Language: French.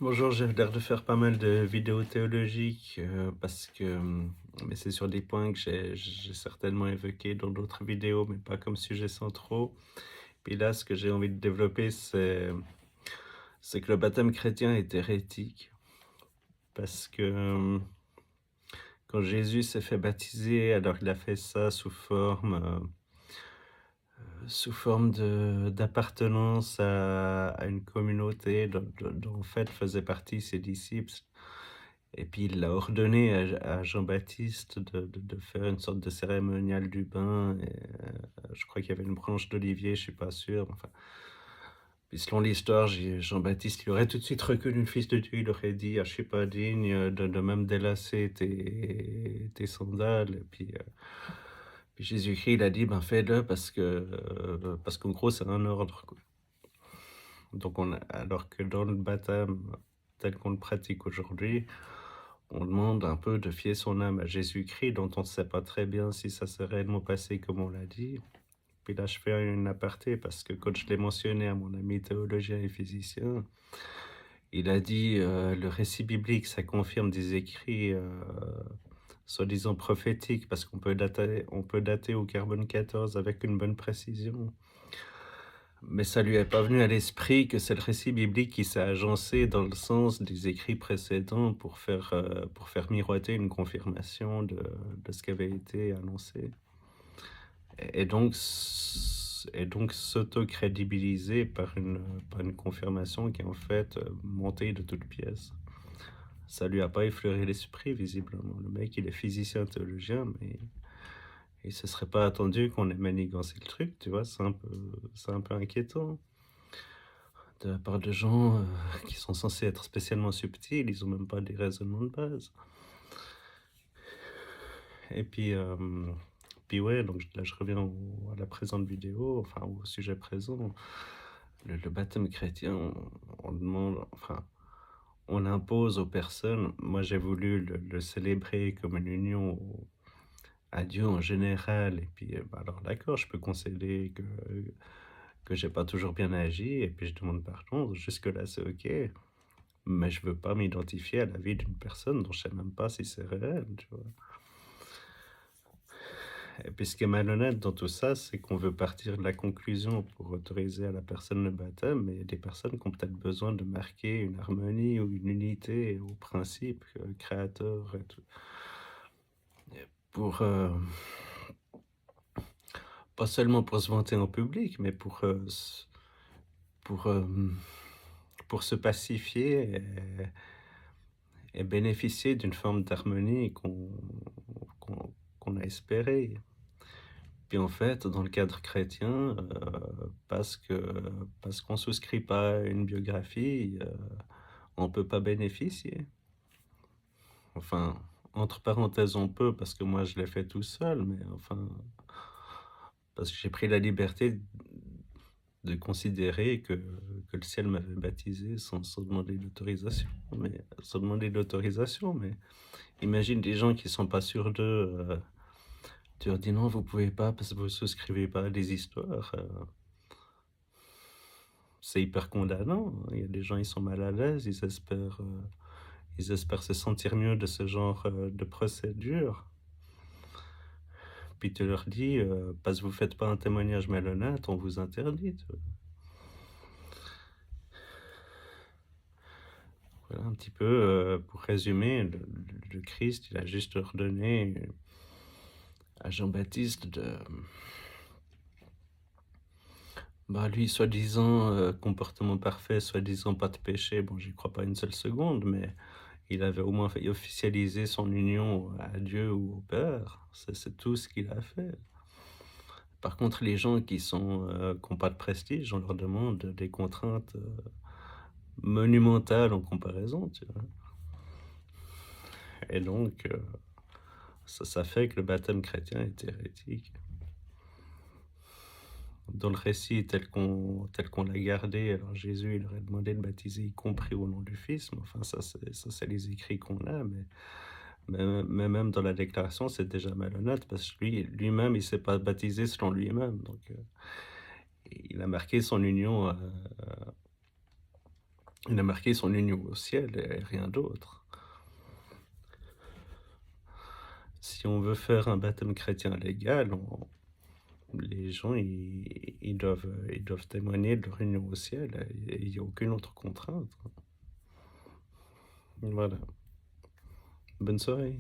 Bonjour, j'ai l'air de faire pas mal de vidéos théologiques parce que, mais c'est sur des points que j'ai certainement évoqués dans d'autres vidéos, mais pas comme sujet centraux. Puis là, ce que j'ai envie de développer, c'est que le baptême chrétien est hérétique parce que quand Jésus s'est fait baptiser, alors il a fait ça sous forme d'appartenance à une communauté dont en fait faisaient partie ses disciples. Et puis il a ordonné à Jean-Baptiste de faire une sorte de cérémonial du bain et je crois qu'il y avait une branche d'olivier, je suis pas sûr, enfin. Puis selon l'histoire, Jean-Baptiste, il aurait tout de suite reconnu le Fils de Dieu, il aurait dit: «Ah, je suis pas digne de même délacer tes sandales» et puis Jésus-Christ, il a dit: «Ben, fais-le parce qu'en gros, c'est un ordre, quoi». Donc alors que dans le baptême tel qu'on le pratique aujourd'hui, on demande un peu de fier son âme à Jésus-Christ, dont on ne sait pas très bien si ça s'est réellement passé comme on l'a dit. Puis là, je fais une aparté parce que quand je l'ai mentionné à mon ami théologien et physicien, il a dit, le récit biblique, ça confirme des écrits, soi-disant prophétiques parce qu'on peut dater au carbone 14 avec une bonne précision. Mais ça lui est pas venu à l'esprit que c'est le récit biblique qui s'est agencé dans le sens des écrits précédents pour faire miroiter une confirmation de ce qui avait été annoncé et donc s'auto-crédibiliser par une confirmation qui est en fait, montée de toutes pièces. Ça lui a pas effleuré l'esprit visiblement. Le mec, il est physicien théologien, mais il se serait pas attendu qu'on ait manigancé le truc, tu vois? C'est un peu inquiétant. De la part de gens, qui sont censés être spécialement subtils, ils ont même pas des raisonnements de base. Et puis ouais, donc là je reviens à la présente vidéo, enfin au sujet présent. Le baptême chrétien, on demande, enfin, on impose aux personnes. Moi j'ai voulu le célébrer comme une union à Dieu en général et puis, bah, alors d'accord, je peux concéder que j'ai pas toujours bien agi et puis je demande pardon, jusque-là c'est OK. Mais je veux pas m'identifier à la vie d'une personne dont je sais même pas si c'est réel, tu vois? Et puis ce qui est malhonnête dans tout ça, c'est qu'on veut partir de la conclusion pour autoriser à la personne le baptême, mais il y a des personnes qui ont peut-être besoin de marquer une harmonie ou une unité au principe, créateur et tout. Et pas seulement pour se vanter en public, mais pour, pour se pacifier et bénéficier d'une forme d'harmonie qu'on a espérée. Puis en fait, dans le cadre chrétien, parce qu'on souscrit pas à une biographie, on peut pas bénéficier. Enfin, entre parenthèses, on peut parce que moi je l'ai fait tout seul, mais enfin, parce que j'ai pris la liberté de considérer que le ciel m'avait baptisé sans demander d'autorisation. Mais imagine des gens qui sont pas sûrs d'eux, tu leur dis: «Non, vous pouvez pas parce que vous souscrivez pas à des histoires», c'est hyper condamnant. Il y a des gens, ils sont mal à l'aise, ils espèrent se sentir mieux de ce genre, de procédure. Puis tu leur dis, «Parce que vous faites pas un témoignage malhonnête, on vous interdit», tu vois? Voilà un petit peu, pour résumer, le Christ, il a juste ordonné à Jean-Baptiste bah, lui, soi-disant, comportement parfait, soi-disant pas de péché. Bon, j'y crois pas une seule seconde, mais il avait au moins fait officialiser son union à Dieu ou au Père. C'est tout ce qu'il a fait. Par contre, les gens qui ont pas de prestige, on leur demande des contraintes, monumentales en comparaison, tu vois? Et donc, ça fait que le baptême chrétien est hérétique. Dans le récit tel qu'on l'a gardé, alors Jésus, il leur a demandé de baptiser, y compris au nom du Fils, mais enfin ça c'est les écrits qu'on a, mais même dans la déclaration, c'est déjà malhonnête parce que lui-même, il s'est pas baptisé selon lui-même, donc il a marqué son union, Il a marqué son union au ciel et rien d'autre. Si on veut faire un baptême chrétien légal, les gens, ils doivent témoigner de leur union au ciel et il y a aucune autre contrainte. Voilà. Bonne soirée.